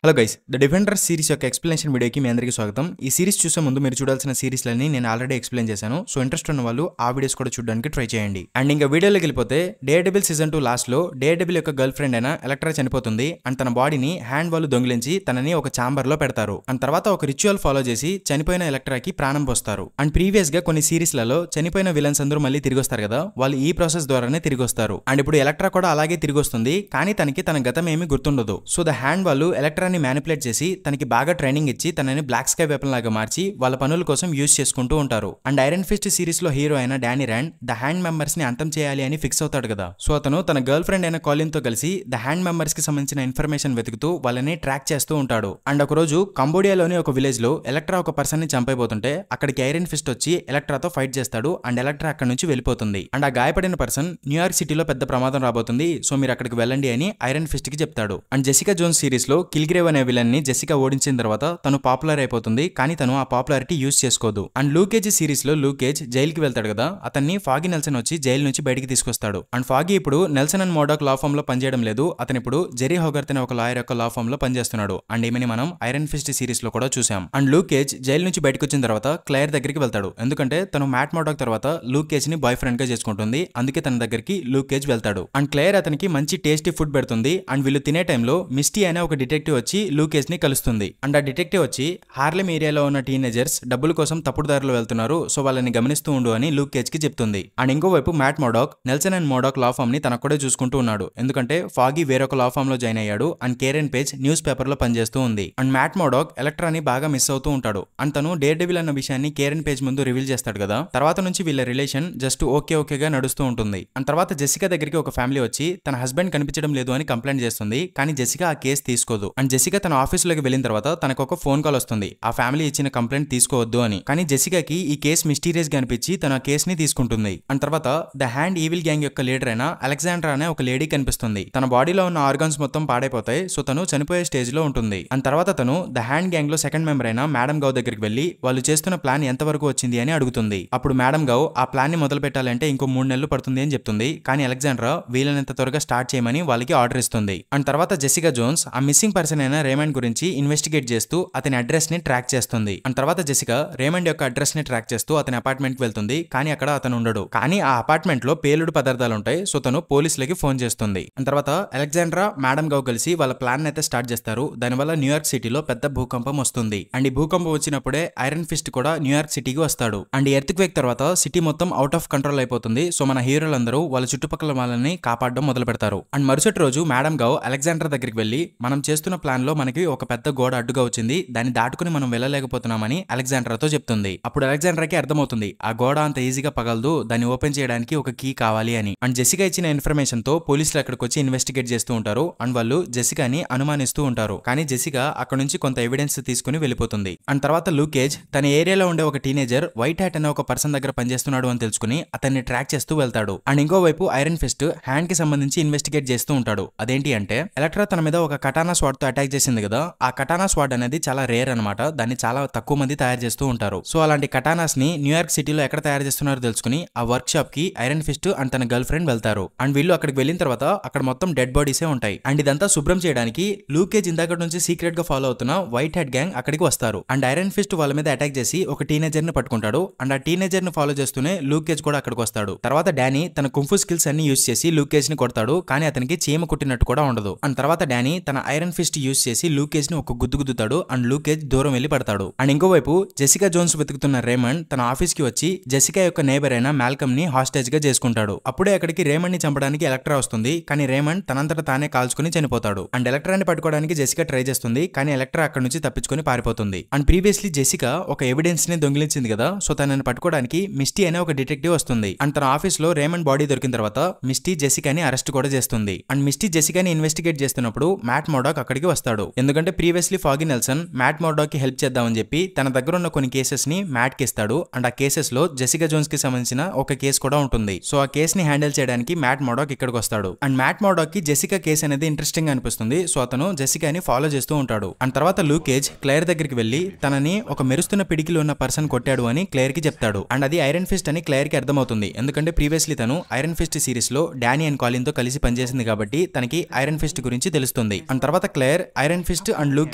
Hello guys, the defender series యొక్క explanation వీడియోకి మీ అందరికీ స్వాగతం. ఈ సిరీస్ చూసే ముందు మీరు చూడాల్సిన సిరీస్లన్నీ నేను ఆల్రెడీ ఎక్స్ప్లెయిన్ చేశాను. సో ఇంట్రెస్ట్ ఉన్న వాళ్ళు ఆ వీడియోస్ కూడా చూడడానికి ట్రై చేయండి. అండ్ ఇంకా వీడియోలోకి వెళ్ళిపోతే, డేర్డెవిల్ సీజన్ 2 లాస్ట్ లో డేర్డెవిల్ యొక్క గర్ల్ ఫ్రెండ్ అయిన ఎలక్ట్రా చనిపోతుంది. అండ్ తన బాడీని హ్యాండ్ వాళ్ళు దొంగిలించి తనని ఒక ఛాంబర్ లో పెడతారు. అండ్ తర్వాత ఒక రిచువల్ ఫాలో చేసి చనిపోయిన ఎలక్ట్రాకి ప్రాణం పోస్తారు. అండ్ ప్రీవియస్ గా కొన్ని సిరీస్లలో చనిపోయిన విలన్స్ అందరూ మళ్ళీ తిరిగి వస్తారు కదా, వాళ్ళు ఈ ప్రాసెస్ ద్వారానే తిరిగి వస్తారు. అండ్ ఇప్పుడు ఎలక్ట్రా కూడా అలాగే తిరిగి వస్తుంది, కానీ తనకి తన గతం ఏమీ గుర్తుండదు. సో ద హ్యాండ్ వాళ్ళు ఎలక్ట్రాని మ్యానిపులేట్ చేసి తనకి బాగా ట్రైనింగ్ ఇచ్చి తనని బ్లాక్ స్కై వెపన్ లాగా మార్చి వాళ్ళ పనుల కోసం యూజ్ చేసుకుంటూ ఉంటారు. అండ్ ఐరన్ ఫిస్ట్ సిరీస్ లో హీరో అయిన Danny rand the Hand members ని అంతం చేయాలి అని ఫిక్స్ అవుతాడు కదా. సో అతను తన గర్ల్ ఫ్రెండ్ అయిన కాలిన్ తో కలిసి ద హ్యాండ్ మెంబర్స్ కి సంబంధించిన ఇన్ఫర్మేషన్ వెతుకుతూ వాళ్ళని ట్రాక్ చేస్తూ ఉంటాడు. అండ్ ఒక రోజు కంబోడియాలోని ఒక విలేజ్ లో ఎలక్ట్రా ఒక పర్సన్ ని చంపైపోతుంటే అక్కడికి ఐరన్ ఫిస్ట్ వచ్చి ఎలక్ట్రాతో ఫైట్ చేస్తాడు. అండ్ ఎలక్ట్రా అక్కడ నుంచి వెళ్ళిపోతుంది. అండ్ ఆ గాయపడిన పర్సన్ న్యూయార్క్ సిటీలో పెద్ద ప్రమాదం రాబోతుంది, సో మీరు అక్కడికి వెళ్ళండి అని ఐరన్ ఫిస్ట్ కి చెప్తాడు. అండ్ జెసికా జోన్స్ సిరీస్ లో కిల్గ్రేవ్ అనే విలన్ ని జెసికా ఓడించిన తర్వాత తను పాపులర్ అయిపోతుంది, కానీ తను ఆ పాపులారిటీ యూజ్ చేసుకోదు. అండ్ లూకేజ్ సిరీస్ లో లూకేజ్ జైలుకి వెళ్తాడు కదా, అతన్ని ఫాగీ నెల్సన్ వచ్చి జైలు నుంచి బయటికి తీసుకొస్తాడు. అండ్ ఫాగీ ఇప్పుడు Nelson and Murdock law firm లో పనిచేయడం లేదు, అతను ఇప్పుడు జెరీ హోగర్త్ అనే ఒక లాయర్ యొక్క లా ఫామ్ లో పనిచేస్తున్నాడు. అండ్ ఈమెని మనం ఐరన్ ఫిస్ట్ సిరీస్ లో కూడా చూసాం. అండ్ లూకేజ్ జైలు నుంచి బయటకు వచ్చిన తర్వాత క్లైర్ దగ్గరికి వెళ్తాడు, ఎందుకంటే తను మ్యాట్ మోడాక్ తర్వాత లూకేజ్ ని బాయ్ ఫ్రెండ్ గా చేసుకుంటుంది, అందుకే తన దగ్గరికి లూకేజ్ వెళ్తాడు. అండ్ క్లైర్ అతనికి మంచి టేస్టీ ఫుడ్ పెడుతుంది. అండ్ వీళ్ళు తినే టైంలో మిస్టీ అనే ఒక డిటెక్టివ్ వచ్చి లూకేజ్ ని కలుస్తుంది. అండ్ ఆ డిటెక్టివ్ వచ్చి హార్లెమ్ ఏరియాలో ఉన్న టీనేజర్స్ డబ్బుల కోసం తప్పుడు దారిలో వెళ్తున్నారు, సో వాళ్ళని గమనిస్తూ ఉండు అని లూకేజ్ కి చెప్తుంది. అండ్ ఇంకోవైపు Matt Murdock Nelson and Murdock law firm ని తనకు కూడా చూసుకుంటూ ఉన్నాడు, ఎందుకంటే ఫాగీ వేరొక లా ఫామ్ లో జాయిన్ అయ్యాడు. And Karen Page newspaper లో పనిచేస్తూ ఉంది. అండ్ మ్యాట్ మోడాక్ ఎలక్ట్రాని బాగా మిస్ అవుతూ ఉంటాడు. అండ్ తను డేర్డెవిల్ అన్న విషయాన్ని కేరెన్ పేజ్ ముందు రివీల్ చేస్తాడు కదా, తర్వాత నుంచి వీళ్ళ రిలేషన్ జస్ట్ ఓకేగా నడుస్తూ ఉంటుంది. అండ్ తర్వాత జెసికా దగ్గరికి ఒక ఫ్యామిలీ వచ్చి తన హస్బెండ్ కనిపించడం లేదు అని కంప్లైంట్ చేస్తుంది, కానీ జెసికా ఆ కేసు తీసుకోదు. అండ్ జెసికా తన ఆఫీసులోకి వెళ్ళిన తర్వాత తనకు ఒక ఫోన్ కాల్ వస్తుంది, ఆ ఫ్యామిలీ ఇచ్చిన కంప్లైంట్ తీసుకోవద్దు అని. కానీ జెసికాకి ఈ కేసు మిస్టీరియస్ గా అనిపించి తన కేసుని తీసుకుంటుంది. అండ్ తర్వాత ద హ్యాండ్ ఈవిల్ గ్యాంగ్ యొక్క లీడర్ అయిన అలెగ్జాండ్రా అనే ఒక లేడీ కనిపిస్తుంది. తన బాడీలో ఉన్న ఆర్గన్స్ మొత్తం పాడైపోతాయి, సో తను చనిపోయే స్టేజ్ లో ఉంటుంది. అండ్ తర్వాత తను ద హ్యాండ్ గ్యాంగ్ లో సెకండ్ మెంబర్ అయిన మేడం గౌ దగ్గరికి వెళ్లి వాళ్ళు చేస్తున్న ప్లాన్ ఎంత వరకు వచ్చింది అని అడుగుతుంది. అప్పుడు మేడం గౌ ఆ ప్లాన్ ని మొదలు పెట్టాలంటే ఇంకో 3 నెలలు పడుతుంది అని చెప్తుంది, కానీ అలెగ్జాండ్రా వీళ్ళనంత త్వరగా స్టార్ట్ చేయమని వాళ్ళకి ఆర్డర్ ఇస్తుంది. అండ్ తర్వాత జెసికా జోన్స్ ఆ మిస్సింగ్ పర్సన్ అయిన రేమండ్ గురించి ఇన్వెస్టిగేట్ చేస్తూ అతని అడ్రస్ ని ట్రాక్ చేస్తుంది. అండ్ తర్వాత జెసికా రేమండ్ యొక్క అడ్రస్ ని ట్రాక్ చేస్తూ అతని అపార్ట్మెంట్ కి వెళ్తుంది, కానీ అక్కడ అతను ఉండడు. కానీ ఆ అపార్ట్మెంట్ లో పేలుడు పదార్థాలు ఉంటాయి, సో తను పోలీసులకి ఫోన్ చేస్తుంది. అండ్ తర్వాత అలెగ్జాండ్రా మేడం గౌ కలిసి వాళ్ళ ప్లాన్ అయితే స్టార్ట్ చేస్తారు. దానివల్ల న్యూయార్క్ సిటీలో పెద్ద భూకంపం వస్తుంది. అండ్ ఈ భూకంపం వచ్చినప్పుడే ఐరన్ ఫిస్ట్ కూడా న్యూయార్క్ సిటీకి వస్తాడు. అండ్ ఎర్త్ క్వేక్ తర్వాత సిటీ మొత్తం అవుట్ ఆఫ్ కంట్రోల్ అయిపోతుంది. సో మన హీరోలందరూ వాళ్ళ చుట్టుపక్కల వాళ్ళని కాపాడడం మొదలు పెడతారు. అండ్ మరుసటి రోజు మేడం గౌ అలెగ్జాండ్రా దగ్గరికి వెళ్లి మనం చేస్తున్న ప్లాన్ లో మనకి ఒక పెద్ద గోడ అడ్డుగా వచ్చింది, దాన్ని దాటుకుని మనం వెళ్ళలేకపోతున్నామని అలెగ్జాండ్రాతో చెప్తుంది. అప్పుడు అలెగ్జాండ్రాకి అర్థమవుతుంది ఆ గోడ అంత ఈజీగా పగలదు, దాన్ని ఓపెన్ చేయడానికి ఒక కీ కావాలి అని. అండ్ జెసికా ఇచ్చిన ఇన్ఫర్మేషన్ తో పోలీసులు అక్కడికి వచ్చి ఇన్వెస్టిగేట్ చేస్తూ ఉంటారు. అండ్ వాళ్ళు జెసికాని అనుమానిస్తూ ఉంటారు, కానీ జెసికా అక్కడ నుంచి కొంత ఎవిడెన్స్ తీసుకుని వెళ్ళిపోతుంది. అండ్ తర్వాత లూకేజ్ తన ఏరియాలో ఉండే ఒక టీనేజర్ వైట్ హ్యాట్ అనే ఒక పర్సన్ దగ్గర పనిచేస్తున్నాడు అని తెలుసుకుని అతన్ని ట్రాక్ చేస్తూ వెళ్తాడు. అండ్ ఇంకోవైపు ఐరన్ ఫిస్ట్ హ్యాండ్ కి సంబంధించి ఇన్వెస్టిగేట్ చేస్తూ ఉంటాడు. అదేంటి అంటే ఎలక్ట్రా తన మీద ఒక కటానా స్వాడ్ తో అటాక్ చేసింది కదా, ఆ కటానా స్వాడ్ అనేది చాలా రేర్ అనమాట, దాన్ని చాలా తక్కువ మంది తయారు చేస్తూ ఉంటారు. సో అలాంటి కటానాస్ ని న్యూయార్క్ సిటీలో ఎక్కడ తయారు చేస్తున్నారో తెలుసుకుని ఆ వర్క్ షాప్ కి ఐరన్ ఫిస్ట్ అండ్ తన గర్ల్ ఫ్రెండ్ వెళ్తారు. అండ్ వీళ్ళు అక్కడికి వెళ్ళిన తర్వాత అక్కడ మొత్తం డెడ్ బాడీసే ఉంటాయి. అండ్ ఇదంతా శుభ్రం చేయడానికి లూకేజ్ ఇందాక నుంచి సీక్రెట్ గా ఫాలో అవుతున్న వైట్ హెడ్ గ్యాంగ్ అక్కడికి వస్తారు. అండ్ ఐరన్ ఫిస్ట్ వాళ్ళ మీద అటాక్ చేసి ఒక టీనేజర్ ని పట్టుకుంటాడు. అండ్ ఆ టీనేజర్ ని ఫాలో చేస్తూనే లూకేజ్ కూడా అక్కడికి వస్తాడు. తర్వాత డానీ తన కుంఫు స్కిల్స్ అన్ని యూజ్ చేసి లూకేజ్ ని కొడతాడు, కానీ అతనికి చీమ కుట్టినట్టు కూడా ఉండదు. అండ్ తర్వాత డానీ తన ఐరన్ ఫిస్ట్ యూజ్ చేసి లూకేజ్ ని ఒక గుద్దుతాడు. అండ్ లూకేజ్ దూరం వెళ్లి పడతాడు. అండ్ ఇంకోవైపు జెసికా జోన్స్ వెతుకుతున్న రేమండ్ తన ఆఫీస్ కి వచ్చి జెసికా యొక్క నేబర్ అయిన మాల్కమ్ ని హాస్టేజ్ గా చేసుకుంటాడు. అప్పుడే అక్కడికి రేమండ్ ని చంపడానికి ఎలక్ట్రా వస్తుంది, కానీ రేమండ్ తనంతట తానే కాల్చుకుని చనిపోతాడు. అండ్ ఎలక్ట్రాని పట్టుకోవడానికి జెసికా ట్రై చేస్తుంది, కానీ ఎలక్ట్రా అక్కడ నుంచి తప్పించుకొని పారిపోతుంది. అండ్ ప్రీవియస్లీ జెసికా ఒక ఎవిడెన్స్ ని దొంగిలించింది కదా, సో తనని పట్టుకోవడానికి మిస్టీ అనే ఒక డిటెక్టివ్ వస్తుంది. అండ్ తన ఆఫీస్ లో రేమండ్ బాడీ దొరికిన తర్వాత మిస్టీ జెసికాని అరెస్ట్ కూడా చేస్తుంది. అండ్ మిస్టీ జెసికాని ఇన్వెస్టిగేట్ చేస్తున్నప్పుడు మ్యాట్ మోడాక్ అక్కడికి వస్తాడు, ఎందుకంటే previously Foggy Nelson Matt Murdock కి హెల్ప్ చేద్దామని చెప్పి తన దగ్గర ఉన్న కొన్ని కేసెస్ ని మ్యాట్ కి ఇస్తాడు. అండ్ ఆ కేసెస్ లో జెసికా జోన్స్ కి సంబంధించిన ఒక కేసు కూడా ఉంటుంది. సో ఆ కేస్ ని హ్యాండిల్ చేయడానికి మ్యాట్ మోడాక్ ఇక్కడికి వస్తాడు. అండ్ మ్యాట్ మోడాక్ కి జెసికా కేసు అనేది ఇంట్రెస్టింగ్ గా అనిపిస్తుంది, సో అతను జెసికాని ఫాలో చేస్తూ ఉంటాడు. అండ్ తర్వాత లూకేజ్ క్లైర్ దగ్గరికి వెళ్లి తనని ఒక మెరుస్తున్న పిడికిలో ఉన్న పర్సన్ కొట్టాడు అని క్లైర్ కి చెప్తాడు. అండ్ అది ఐరన్ ఫిస్ట్ అని క్లైర్ కి అర్థమవుతుంది, ఎందుకంటే ప్రీవియస్లీ తను ఐరన్ ఫిస్ట్ సిరీస్ లో డానీ అండ్ కాలిన్ తో కలిసి పనిచేసింది కాబట్టి తనకి ఐరన్ ఫిస్ట్ గురించి తెలుస్తుంది. అండ్ తర్వాత Claire Iron Fist and Luke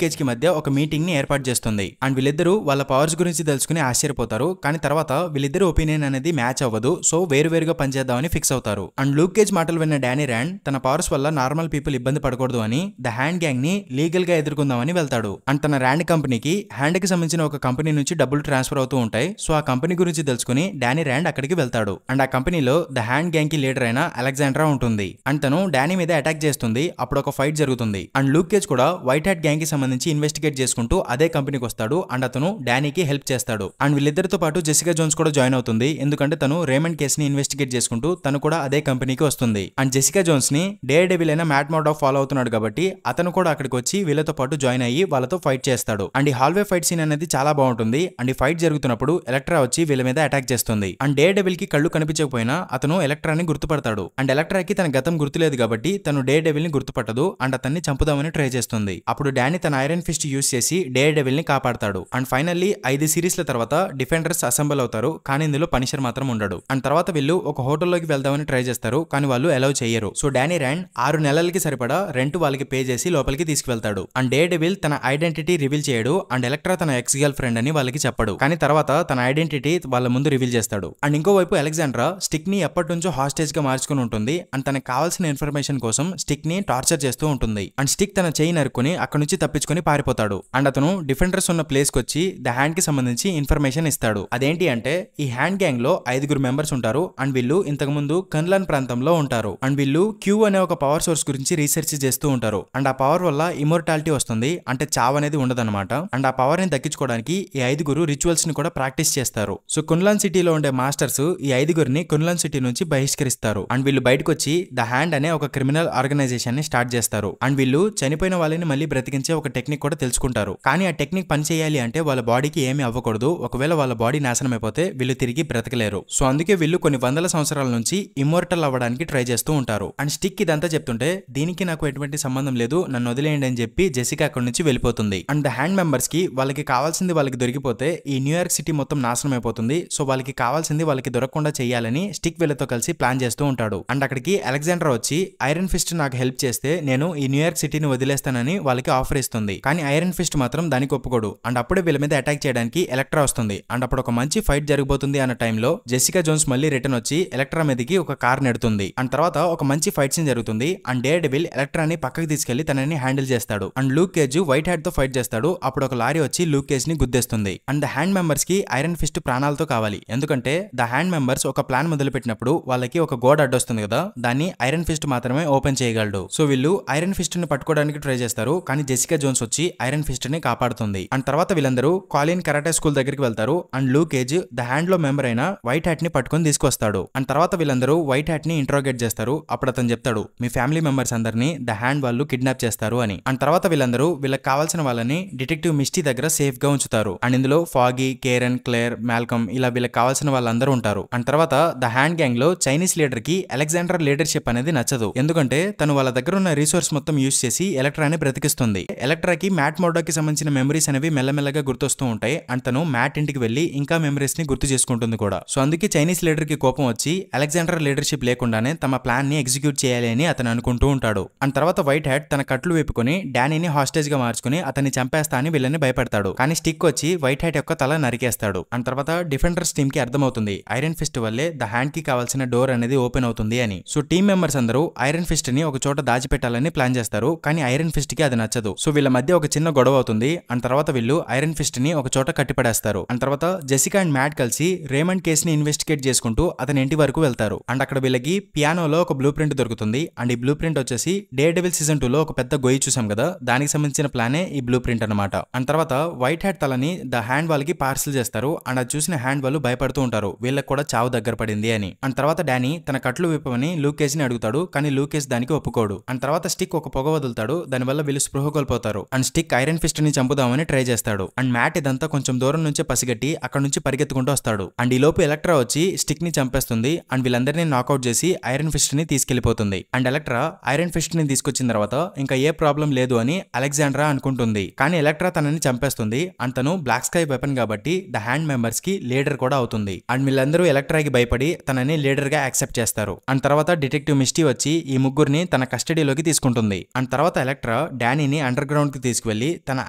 Cage కి మధ్య ఒక మీటింగ్ ని ఏర్పాటు చేస్తుంది. అండ్ వీళ్ళిద్దరూ వాళ్ళ పవర్స్ గురించి తెలుసుకుని ఆశ్చర్యపోతారు. కానీ తర్వాత వీళ్ళిద్దరు ఒపీనియన్ అనేది మ్యాచ్ అవ్వదు. సో వేరువేరుగా పనిచేద్దామని ఫిక్స్ అవుతారు. అండ్ లూక్ కేజ్ మాటలు విన్న డానీ ర్యాండ్ తన పవర్స్ వల్ల నార్మల్ పీపుల్ ఇబ్బంది పడకూడదు అని ద హ్యాండ్ గ్యాంగ్ ని లీగల్ గా ఎదుర్కొందామని వెళ్తాడు. అండ్ తన ర్యాండ్ కంపెనీకి హ్యాండ్ కి సంబంధించిన ఒక కంపెనీ నుంచి డబ్బులు ట్రాన్స్ఫర్ అవుతూ ఉంటాయి. సో ఆ కంపెనీ గురించి తెలుసుకుని డానీ ర్యాండ్ అక్కడికి వెళ్తాడు. అండ్ ఆ కంపెనీలో ద హ్యాండ్ గ్యాంగ్ కి లీడర్ అయిన అలెగ్జాండ్రా ఉంటుంది. అండ్ తను డానీ మీద అటాక్ చేస్తుంది. అప్పుడు ఒక ఫైట్ జరుగుతుంది. అండ్ లూక్ కేజ్ కూడా వైట్ హ్యాట్ గ్యాంగ్ కి సంబంధించి ఇన్వెస్టిగేట్ చేసుకుంటూ అదే కంపెనీకి వస్తాడు. అండ్ అతను డానీకి హెల్ప్ చేస్తాడు. అండ్ వీళ్ళిద్దరితో పాటు జెసికా జోన్స్ కూడా జాయిన్ అవుతుంది. ఎందుకంటే తను రేమండ్ కేస్ ని ఇన్వెస్టిగేట్ చేసుకుంటూ తను కూడా అదే కంపెనీకి వస్తుంది. అండ్ జెసికా జోన్స్ ని డేర్ డెవిల్ అయిన మ్యాట్ మర్డాక్ ఫాలో అవుతున్నాడు కాబట్టి అతను కూడా అక్కడికి వచ్చి వీళ్ళతో పాటు జాయిన్ అయ్యి వాళ్ళతో ఫైట్ చేస్తాడు. అండ్ ఈ హాల్వే ఫైట్ సీన్ అనేది చాలా బాగుంటుంది. అండ్ ఈ ఫైట్ జరుగుతున్నప్పుడు ఎలక్ట్రా వచ్చి వీళ్ళ మీద అటాక్ చేస్తుంది. అండ్ డేర్ డెవిల్ కి కళ్ళు కనిపించకపోయినా అతను ఎలక్ట్రాని గుర్తుపడతాడు. అండ్ ఎలక్ట్రాకి తన గతం గుర్తులేదు కాబట్టి తను డేర్ డెవిల్ ని గుర్తుపట్టదు. అండ్ అతన్ని చంపుదామని ట్రై చేస్తుంది. అప్పుడు డానీ తన ఐరన్ ఫిస్ట్ యూస్ చేసి డేర్ డెవిల్ ని కాపాడతాడు. అండ్ ఫైనల్లీ 5 సిరీస్ల తర్వాత డిఫెండర్స్ అసెంబుల్ అవుతారు. కానీ ఇందులో పనిషర్ మాత్రం ఉండడు. అండ్ తర్వాత వీళ్ళు ఒక హోటల్లోకి వెళ్దామని ట్రై చేస్తారు. కానీ వాళ్ళు అలౌ చేయరు. సో డానీ ర్యాండ్ 6 నెలలకి సరిపడా రెంట్ వాళ్ళకి పే చేసి లోపలికి తీసుకువెళ్తాడు. అండ్ డేర్ డెవిల్ తన ఐడెంటిటీ రివీల్ చేయడు. అండ్ ఎలక్ట్రా తన ఎక్స్ గర్ల్ ఫ్రెండ్ అని వాళ్ళకి చెప్పడు. కానీ తర్వాత తన ఐడెంటిటీ వాళ్ళ ముందు రివీల్ చేస్తాడు. అండ్ ఇంకోవైపు అలెగ్జాండ్రా స్టిక్ ని ఎప్పటి నుంచో హాస్టేజ్ గా మార్చుకుని ఉంటుంది. అండ్ తనకు కావాల్సిన ఇన్ఫర్మేషన్ కోసం స్టిక్ ని టార్చర్ చేస్తూ ఉంటుంది. అండ్ స్టిక్ తన చేయి నరుకుని అక్కడ నుంచి తప్పించుకొని పారిపోతాడు. అండ్ అతను డిఫెండర్స్ ఉన్న ప్లేస్ కి వచ్చి ద హ్యాండ్ కి సంబంధించి ఇన్ఫర్మేషన్ ఇస్తాడు. అదేంటి అంటే ఈ హ్యాండ్ గ్యాంగ్ లో 5 మెంబర్స్ ఉంటారు. అండ్ వీళ్ళు ఇంతకు ముందు కన్లాన్ ప్రాంతంలో ఉంటారు. అండ్ వీళ్ళు క్యూ అనే ఒక పవర్ సోర్స్ గురించి రీసెర్చ్ చేస్తూ ఉంటారు. అండ్ ఆ పవర్ వల్ల ఇమోర్టాలిటీ వస్తుంది. అంటే చావ్ అనేది ఉండదన్నమాట. అండ్ ఆ పవర్ ని దక్కించుకోవడానికి ఈ 5 రిచువల్స్ ని కూడా ప్రాక్టీస్ చేస్తారు. సో కున్లాన్ సిటీలో ఉండే మాస్టర్స్ ఈ 5 కున్లాన్ సిటీ నుంచి బహిష్కరిస్తారు. అండ్ వీళ్ళు బయటకు వచ్చి ద హ్యాండ్ అనే ఒక క్రిమినల్ ఆర్గనైజేషన్ ని స్టార్ట్ చేస్తారు. అండ్ వీళ్ళు చనిపోయిన వాళ్ళని మళ్ళీ బ్రతికించే ఒక టెక్నిక్ కూడా తెలుసుకుంటారు. కానీ ఆ టెక్నిక్ పని చేయాలి అంటే వాళ్ళ బాడీకి ఏమీ అవ్వకూడదు. ఒకవేళ వాళ్ళ బాడీ నాశనం అయిపోతే వీళ్ళు తిరిగి బ్రతకలేరు. సో అందుకే వీళ్ళు కొన్ని వందల సంవత్సరాల నుంచి ఇమ్మోర్టల్ అవ్వడానికి ట్రై చేస్తూ ఉంటారు. అండ్ స్టిక్ ఇదంతా చెప్తుంటే దీనికి నాకు ఎటువంటి సంబంధం లేదు, నన్ను వదిలేయండి అని చెప్పి జెసికా అక్కడి నుంచి వెళ్ళిపోతుంది. అండ్ ద హ్యాండ్ మెంబర్స్ కి వాళ్ళకి కావాల్సింది వాళ్ళకి దొరికిపోతే ఈ న్యూయార్క్ సిటీ మొత్తం నాశనం అయిపోతుంది. సో వాళ్ళకి కావాల్సింది వాళ్ళకి దొరకకుండా చేయాలని స్టిక్ వీళ్ళతో కలిసి ప్లాన్ చేస్తూ ఉంటాడు. అండ్ అక్కడికి అలెగ్జాండ్రా వచ్చి ఐరన్ ఫిస్ట్ నాకు హెల్ప్ చేస్తే నేను ఈ న్యూయార్క్ సిటీని వదిలేస్తానని వాళ్ళకి ఆఫర్ ఇస్తుంది. కానీ ఐరన్ ఫిస్ట్ మాత్రం దానికి ఒప్పుకోడు. అండ్ అప్పుడే వీళ్ళ మీద అటాక్ చేయడానికి ఎలక్ట్రా వస్తుంది. అండ్ అప్పుడు ఒక మంచి ఫైట్ జరగబోతుంది అన్న టైంలో జెసికా జోన్స్ మళ్ళీ రిటర్న్ వచ్చి ఎలక్ట్రా మీదకి ఒక కార్ నెడుతుంది. అండ్ తర్వాత ఒక మంచి ఫైట్ సీన్ జరుగుతుంది. అండ్ డేర్ డెవిల్ ఎలక్ట్రాని పక్కకి తీసుకెళ్లి తనని హ్యాండిల్ చేస్తాడు. And Luke Cage white hat తో ఫైట్ చేస్తాడు. అప్పుడు ఒక లారీ వచ్చి లూక్ కేజ్ ని గుద్దేస్తుంది. అండ్ ద హ్యాండ్ మెంబర్స్ కి ఐరన్ ఫిస్ట్ ప్రాణాలతో కావాలి. ఎందుకంటే ద హ్యాండ్ మెంబర్స్ ఒక ప్లాన్ మొదలు పెట్టినప్పుడు వాళ్ళకి ఒక గోడ అడ్డొస్తుంది కదా, దాన్ని ఐరన్ ఫిస్ట్ మాత్రమే ఓపెన్ చేయగలడు. సో వీళ్ళు ఐరన్ ఫిస్ట్ ని పట్టుకోవడానికి ట్రై చేస్తారు. కానీ జెసికా జోన్స్ వచ్చి ఐరన్ ఫిస్ట్ ని కాపాడుతుంది. అండ్ తర్వాత వీళ్ళందరూ కాలిన్ కరాటే స్కూల్ దగ్గరికి వెళ్తారు. And Luke Cage the Hand లో మెంబర్ అయిన వైట్ హ్యాట్ ని పట్టుకొని తీసుకొస్తాడు. అండ్ తర్వాత వీళ్ళందరూ వైట్ హ్యాట్ ని ఇంట్రోగేట్ చేస్తారు. అప్పుడు అతను చెప్తాడు మీ ఫ్యామిలీ మెంబర్స్ అందరినీ ద హ్యాండ్ వాళ్ళు కిడ్నాప్ చేస్తారు అని. అండ్ తర్వాత వీళ్ళందరూ వీళ్ళకి కావాల్సిన వాళ్ళని డిటెక్టివ్ మిస్టీ దగ్గర సేఫ్ గా ఉంచుతారు. అండ్ ఇందులో ఫాగీ, కేరన్, క్లేర్, మాల్కమ్ ఇలా వీళ్ళకి కావాల్సిన వాళ్ళందరూ ఉంటారు. అండ్ తర్వాత ద హ్యాండ్ గ్యాంగ్ లో చైనీస్ లీడర్ కి అలెగ్జాండర్ లీడర్షిప్ అనేది నచ్చదు. ఎందుకంటే తను వాళ్ళ దగ్గర ఉన్న రిసోర్స్ మొత్తం యూస్ చేసి ఎలక్ట్రాని బ్రతికిస్తుంది. ఎలక్ట్రాకి మ్యాట్ మర్డాక్ కి సంబంధించిన మెమరీస్ అనేవి మెల్లమెల్లగా గుర్తొస్తూ ఉంటాయి. అండ్ తను మ్యాట్ ఇంటికి వెళ్లి ఇంకా మెమరీస్ ని గుర్తు చేసుకుంటుంది కూడా. సో అందుకే చైనీస్ లీడర్ కి కోపం వచ్చి అలెగ్జాండర్ లీడర్షిప్ లేకుండానే తమ ప్లాన్ ని ఎగ్జిక్యూట్ చేయాలి అని అతను అనుకుంటూ ఉంటాడు. అండ్ తర్వాత వైట్ హ్యాట్ తన కట్లు వేపుకొని డానీని హాస్టేజ్ గా మార్చుకుని అతన్ని చంపేస్తా అని వీళ్ళని భయపడతాడు. కానీ స్టిక్ వచ్చి వైట్ హ్యాట్ యొక్క తల నరికేస్తాడు. అండ్ తర్వాత డిఫెండర్స్ టీమ్ కి అర్థమవుతుంది ఐరన్ ఫిస్ట్ వల్లే ద హ్యాండ్ కి కావాల్సిన డోర్ అనేది ఓపెన్ అవుతుంది అని. సో టీమ్ మెంబర్స్ అందరూ ఐరన్ ఫిస్ట్ ని ఒక చోట దాచిపెట్టాలని ప్లాన్ చేస్తారు. కానీ ఐరన్ ఫిస్ట్ కి అది నచ్చదు. సో వీళ్ళ మధ్య ఒక చిన్న గొడవ అవుతుంది. అండ్ తర్వాత వీళ్ళు ఐరన్ ఫిస్ట్ ని ఒక చోట కట్టిపడేస్తారు. అండ్ తర్వాత జెసికా అండ్ మ్యాట్ కలిసి రేమండ్ కేస్ ని ఇన్వెస్టిగేట్ చేసుకుంటూ అతని ఇంటి వరకు వెళ్తారు. అండ్ అక్కడ వీళ్ళకి పియానోలో ఒక బ్లూ ప్రింట్ దొరుకుతుంది. అండ్ ఈ బ్లూ ప్రింట్ వచ్చేసి డేర్ డెవిల్ సీజన్ 2 లో ఒక పెద్ద గొయ్యి చూసాం కదా, దానికి సంబంధించిన ప్లానే ఈ బ్లూ ప్రింట్ అనమాట. అండ్ తర్వాత వైట్ హ్యాట్ తలని ద హ్యాండ్ వాళ్ళకి పార్సల్ చేస్తారు. అండ్ అది చూసిన హ్యాండ్ వాళ్ళు భయపడుతూ ఉంటారు వీళ్ళకి కూడా చావు దగ్గర పడింది అని. అండ్ తర్వాత డానీ తన కట్లు విప్పమని లూక్ కేజ్ ని అడుగుతాడు. కానీ లూక్ కేజ్ దానికి ఒప్పుకోడు. అండ్ తర్వాత స్టిక్ ఒక పొగ వదులుతాడు. దానివల్ల వీళ్ళు స్పృహ కోల్పోతారు. అండ్ స్టిక్ ఐరన్ ఫిస్ట్ ని చంపుదామని ట్రై చేస్తాడు. అండ్ మ్యాట్ ఇదంతా కొంచెం దూరం నుంచే పసిగట్టి అక్కడ నుంచి పరిగెత్తుకుంటూ వస్తాడు. అండ్ ఈ లోపు ఎలక్ట్రా వచ్చి స్టిక్ ని చంపేస్తుంది. అండ్ వీళ్ళందరినీ నాకౌట్ చేసి ఐరన్ ఫిస్ట్ ని తీసుకెళ్లిపోతుంది. అండ్ ఎలక్ట్రా ఐరన్ ఫిస్ట్ ని తీసుకొచ్చిన తర్వాత ఇంకా ఏ ప్రాబ్లం లేదు అని అలెగ్జాండ్రా అనుకుంటుంది. కానీ ఎలక్ట్రా తనని చంపేస్తుంది. అండ్ తను బ్లాక్ స్కై వెపన్ కాబట్టి ద హ్యాండ్ మెంబర్స్ కి లీడర్ కూడా అవుతుంది. అండ్ వీళ్ళందరూ ఎలక్ట్రాకి భయపడి తనని లీడర్ గా యాక్సెప్ట్ చేస్తారు. అండ్ తర్వాత డిటెక్టివ్ మిస్టీ వచ్చి ఈ ముగ్గురిని తన కస్టడీలోకి తీసుకుంటుంది. అండ్ తర్వాత ఎలక్ట్రా డానీని అండర్ గ్రౌండ్ కి తీసుకువెళ్లి తన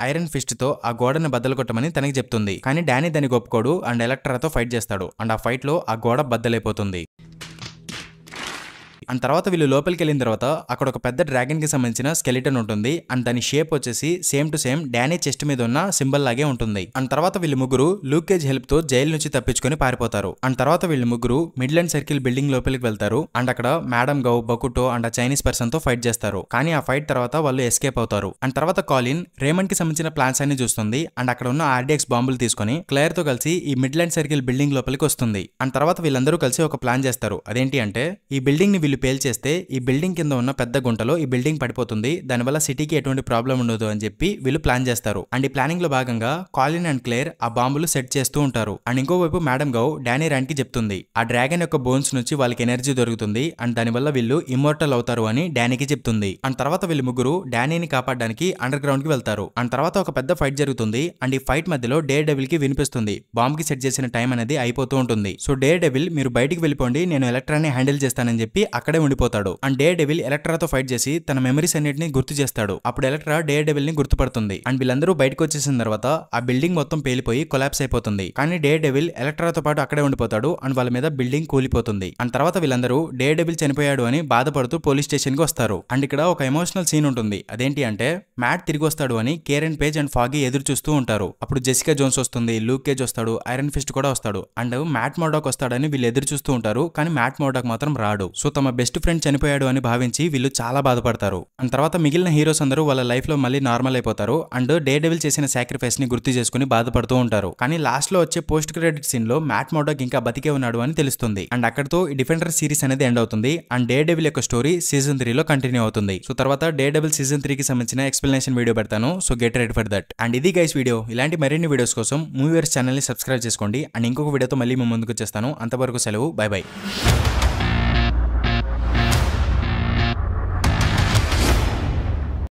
ఐరన్ ఫిస్ట్ తో ఆ గోడను బద్దలు కొట్టమని తనకి చెప్తుంది. కానీ డానీ దానికి ఒప్పుకోడు అండ్ ఎలక్ట్రాతో ఫైట్ చేస్తాడు అండ్ ఆ ఫైట్ లో ఆ గోడ బద్దలైపోతుంది. అండ్ తర్వాత వీళ్ళు లోపలికి వెళ్ళిన తర్వాత అక్కడ ఒక పెద్ద డ్రాగన్ కి సంబంధించిన స్కెలిటన్ ఉంటుంది అండ్ దాని షేప్ వచ్చేసి same to same Danny chest మీద ఉన్న సింబల్ లాగే ఉంటుంది. అండ్ తర్వాత వీళ్ళు ముగ్గురు లూక్ కేజ్ హెల్ప్ తో జైలు నుంచి తప్పించుకొని పారిపోతారు. అండ్ తర్వాత వీళ్ళు ముగ్గురు మిడ్లాండ్ సర్కిల్ బిల్డింగ్ లోపలికి వెళ్తారు అండ్ అక్కడ మేడం గౌ, బకుటో అండ్ ఆ చైనీస్ పర్సన్ తో ఫైట్ చేస్తారు. కానీ ఆ ఫైట్ తర్వాత వాళ్ళు ఎస్కేప్ అవుతారు. అండ్ తర్వాత కాలిన్ రేమండ్ కి సంబంధించిన ప్లాన్స్ అన్ని చూస్తుంది అండ్ అక్కడ ఉన్న ఆర్డిఎక్స్ బాంబులు తీసుకొని క్లేర్ తో కలిసి ఈ మిడ్లాండ్ సర్కిల్ బిల్డింగ్ లోపలికి వస్తుంది. అండ్ తర్వాత వీళ్ళందరూ కలిసి ఒక ప్లాన్ చేస్తారు. అదేంటి అంటే ఈ బిల్డింగ్ ని వీళ్ళు పేల్చేస్తే ఈ బిల్డింగ్ కింద ఉన్న పెద్ద గుంటలో ఈ బిల్డింగ్ పడిపోతుంది, దానివల్ల సిటీకి ఎటువంటి ప్రాబ్లం ఉండదు అని చెప్పి వీళ్ళు ప్లాన్ చేస్తారు. అండ్ ఈ ప్లానింగ్ లో భాగంగా కాలిన్ అండ్ క్లేర్ ఆ బాంబులు సెట్ చేస్తూ ఉంటారు. అండ్ ఇంకోవైపు మేడం గౌ డానీ ర్యాండ్ కి చెప్తుంది ఆ డ్రాగన్ యొక్క బోన్స్ నుంచి వాళ్ళకి ఎనర్జీ దొరుకుతుంది అండ్ దానివల్ల వీళ్ళు ఇమ్మోర్టల్ అవుతారు అని డానీకి చెప్తుంది. అండ్ తర్వాత వీళ్ళు ముగ్గురు డానీని కాపాడడానికి అండర్ గ్రౌండ్ కి వెళ్తారు. అండ్ తర్వాత ఒక పెద్ద ఫైట్ జరుగుతుంది అండ్ ఈ ఫైట్ మధ్యలో డేర్ డెవిల్ కి వినిపిస్తుంది బాంబ్ కి సెట్ చేసిన టైం అనేది అయిపోతూ ఉంటుంది. సో డేర్ డెవిల్ మీరు బయటికి వెళ్ళిపోండి, నేను ఎలక్ట్రాని హ్యాండిల్ చేస్తానని చెప్పి అక్కడే ఉండిపోతాడు. అండ్ డేర్ డెవిల్ ఎలక్ట్రాతో ఫైట్ చేసి తన మెమరీస్ అన్నిటిని గుర్తు చేస్తాడు. అప్పుడు ఎలక్ట్రా డేర్ డెవిల్ ని గుర్తుపడుతుంది అండ్ వీళ్ళందరూ బయటకు వచ్చేసిన తర్వాత ఆ బిల్డింగ్ మొత్తం పేలిపోయి కొలాప్స్ అయిపోతుంది. కానీ డేర్ డెవిల్ ఎలక్ట్రాతో పాటు అక్కడే ఉండిపోతాడు అండ్ వాళ్ళ మీద బిల్డింగ్ కూలిపోతుంది. అండ్ తర్వాత వీళ్ళందరూ డేర్ డెవిల్ చనిపోయాడు అని బాధపడుతూ పోలీస్ స్టేషన్ కి వస్తారు. అండ్ ఇక్కడ ఒక ఎమోషనల్ సీన్ ఉంటుంది. అదేంటి అంటే మ్యాట్ తిరిగి వస్తాడు అని కేరెన్ పేజ్ అండ్ ఫాగీ ఎదురు చూస్తూ ఉంటారు. అప్పుడు జెసికా జోన్స్ వస్తుంది, లూక్ కేజ్ వస్తాడు, ఐరన్ ఫిస్ట్ కూడా వస్తాడు అండ్ మ్యాట్ మోర్డాక్ వస్తాడని వీళ్ళు ఎదురు చూస్తూ ఉంటారు. కానీ మ్యాట్ మోర్డాక్ మాత్రం రాడు. సో తమ బెస్ట్ ఫ్రెండ్ చనిపోయాడు అని భావించి వీళ్ళు చాలా బాధపడతారు. అండ్ తర్వాత మిగిలిన హీరోస్ అందరూ వాళ్ళ లైఫ్ లో మళ్ళీ నార్మల్ అయిపోతారు అండ్ డేర్ డెవిల్ చేసిన సాక్రిఫైస్ ని గుర్తు చేసుకుని బాధపడుతూ ఉంటారు. కానీ లాస్ట్ లో వచ్చే పోస్ట్ క్రెడిట్ సీన్ లో మ్యాట్ మోర్డాక్ ఇంకా బతికే ఉన్నాడు అని తెలుస్తుంది. అండ్ అక్కడతో ఈ డిఫెండర్ సిరీస్ అనేది ఎండ్ అవుతుంది అండ్ డేర్ డెవిల్ యొక్క స్టోరీ సీజన్ 3 లో కంటిన్యూ అవుతుంది. సో తర్వాత డేర్ డెవిల్ సీజన్ 3 కి సంబంధించిన ఎక్స్ప్లెనేషన్ వీడియో పెడతాను. So get ready for that. And ఇది గైస్ వీడియో. ఇలాంటి మరిన్ని వీడియోస్ కోసం మూవీవర్స్ ఛానల్ ని సబ్స్క్రైబ్ చేసుకోండి అండ్ ఇంకొక వీడియోతో మళ్ళీ మేము ముందుకు వచ్చేస్తాను. అంతవరకు సెలవు, బై బై.